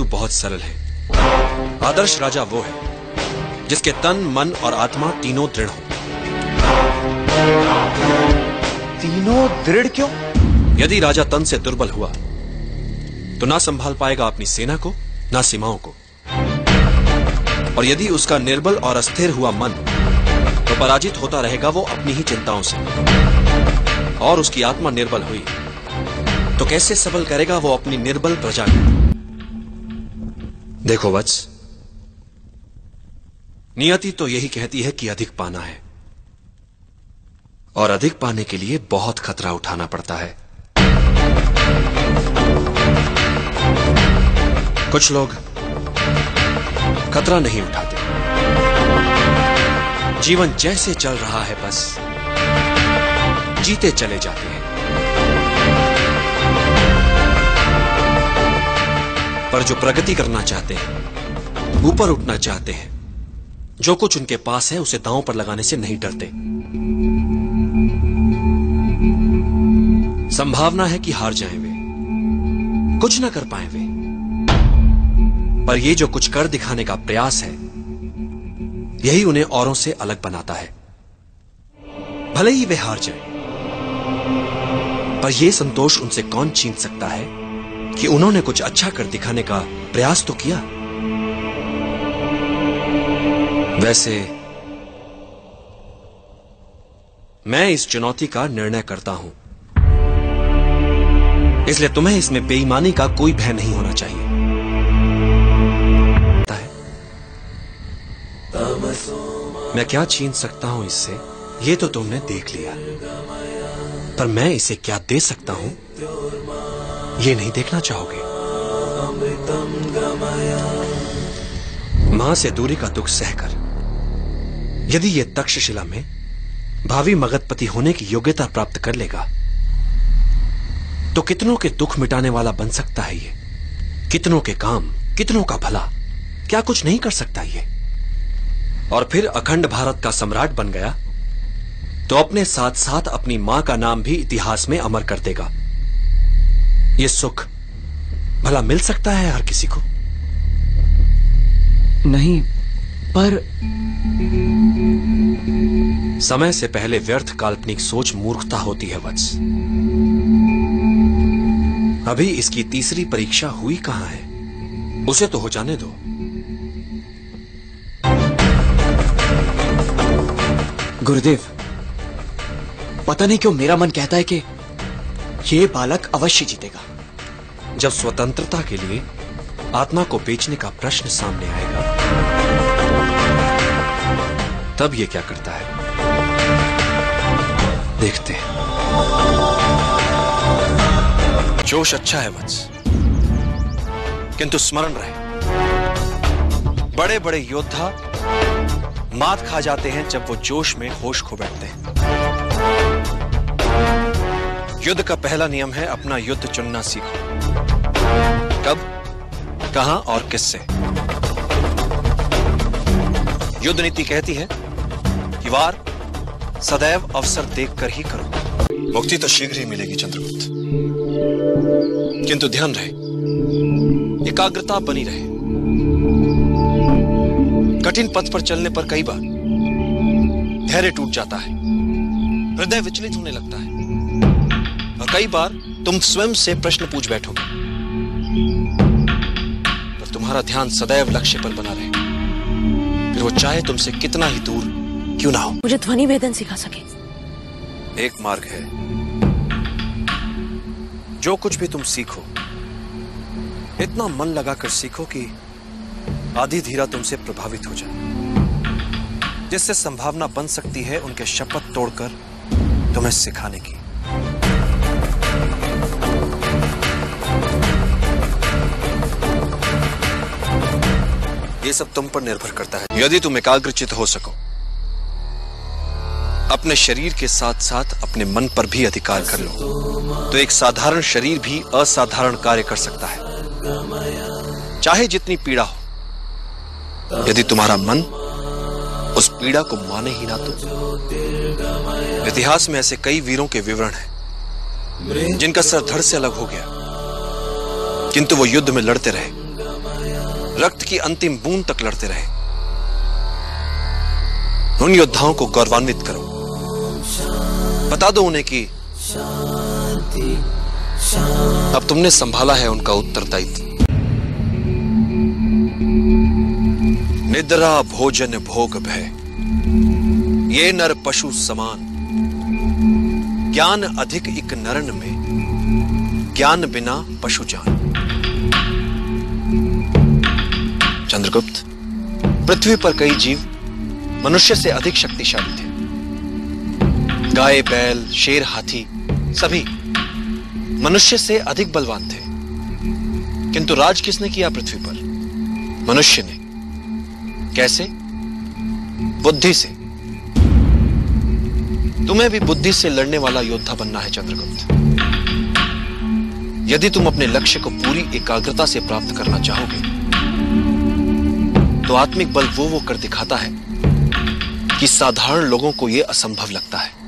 बहुत सरल है। आदर्श राजा वो है जिसके तन, मन और आत्मा तीनों दृढ़ हो। तीनों दृढ़ क्यों? यदि राजा तन से दुर्बल हुआ तो ना संभाल पाएगा अपनी सेना को, ना सीमाओं को। और यदि उसका निर्बल और अस्थिर हुआ मन, तो पराजित होता रहेगा वो अपनी ही चिंताओं से। और उसकी आत्मा निर्बल हुई तो कैसे सबल करेगा वो अपनी निर्बल प्रजा को। देखो वत्स, नियति तो यही कहती है कि अधिक पाना है, और अधिक पाने के लिए बहुत खतरा उठाना पड़ता है। कुछ लोग खतरा नहीं उठाते, जीवन जैसे चल रहा है बस जीते चले जाते हैं। पर जो प्रगति करना चाहते हैं, ऊपर उठना चाहते हैं, जो कुछ उनके पास है उसे दांव पर लगाने से नहीं डरते। संभावना है कि हार जाएं वे, कुछ ना कर पाए वे, पर ये जो कुछ कर दिखाने का प्रयास है, यही उन्हें औरों से अलग बनाता है। भले ही वे हार जाएं, पर यह संतोष उनसे कौन छीन सकता है कि उन्होंने कुछ अच्छा कर दिखाने का प्रयास तो किया। वैसे मैं इस चुनौती का निर्णय करता हूं, इसलिए तुम्हें इसमें बेईमानी का कोई भय नहीं होना चाहिए। मैं क्या छीन सकता हूं इससे, ये तो तुमने देख लिया, पर मैं इसे क्या दे सकता हूं, ये नहीं देखना चाहोगे। मां से दूरी का दुख सहकर यदि ये तक्षशिला में भावी मगधपति होने की योग्यता प्राप्त कर लेगा, तो कितनों के दुख मिटाने वाला बन सकता है ये। कितनों के काम, कितनों का भला, क्या कुछ नहीं कर सकता ये। और फिर अखंड भारत का सम्राट बन गया तो अपने साथ साथ अपनी मां का नाम भी इतिहास में अमर कर देगा। ये सुख भला मिल सकता है हर किसी को? नहीं, पर समय से पहले व्यर्थ काल्पनिक सोच मूर्खता होती है वत्स। अभी इसकी तीसरी परीक्षा हुई कहां है, उसे तो हो जाने दो। गुरुदेव, पता नहीं क्यों मेरा मन कहता है कि ये बालक अवश्य जीतेगा। जब स्वतंत्रता के लिए आत्मा को बेचने का प्रश्न सामने आएगा, तब ये क्या करता है, देखते हैं। जोश अच्छा है वत्स, किंतु स्मरण रहे, बड़े बड़े योद्धा मात खा जाते हैं जब वो जोश में होश खो बैठते हैं। युद्ध का पहला नियम है अपना युद्ध चुनना सीखो। कब, कहां और किससे। युद्ध नीति कहती है कि वार सदैव अवसर देखकर ही करो। मुक्ति तो शीघ्र ही मिलेगी चंद्रगुप्त, किंतु ध्यान रहे, एकाग्रता बनी रहे। कठिन पथ पर चलने पर कई बार धैर्य टूट जाता है, हृदय विचलित होने लगता है, और कई बार तुम स्वयं से प्रश्न पूछ बैठोगे, पर तुम्हारा ध्यान सदैव लक्ष्य पर बना रहे, फिर वो चाहे तुमसे कितना ही दूर क्यों ना हो। मुझे ध्वनि वेदन सिखा सके। एक मार्ग है, जो कुछ भी तुम सीखो इतना मन लगाकर सीखो कि आधी धीरा तुमसे प्रभावित हो जाए, जिससे संभावना बन सकती है उनके शपथ तोड़कर तुम्हें सिखाने की। ये सब तुम पर निर्भर करता है। यदि तुम एकाग्रचित हो सको, अपने शरीर के साथ साथ अपने मन पर भी अधिकार कर लो, तो एक साधारण शरीर भी असाधारण कार्य कर सकता है, चाहे जितनी पीड़ा हो। यदि तुम्हारा मन उस पीड़ा को माने ही ना तो। इतिहास में ऐसे कई वीरों के विवरण हैं जिनका सर धड़ से अलग हो गया, किंतु वो युद्ध में लड़ते रहे, रक्त की अंतिम बूंद तक लड़ते रहे। उन योद्धाओं को गौरवान्वित करो, बता दो उन्हें कि अब तुमने संभाला है उनका उत्तरदायित्व। निद्रा भोजन भोग भय, ये नर पशु समान, ज्ञान अधिक इक नरन में, ज्ञान बिना पशु जान। चंद्रगुप्त, पृथ्वी पर कई जीव मनुष्य से अधिक शक्तिशाली थे। गाय, बैल, शेर, हाथी सभी मनुष्य से अधिक बलवान थे, किंतु राज किसने किया पृथ्वी पर? मनुष्य ने। कैसे? बुद्धि से। तुम्हें भी बुद्धि से लड़ने वाला योद्धा बनना है चंद्रगुप्त। यदि तुम अपने लक्ष्य को पूरी एकाग्रता से प्राप्त करना चाहोगे तो आत्मिक बल वो कर दिखाता है कि साधारण लोगों को यह असंभव लगता है।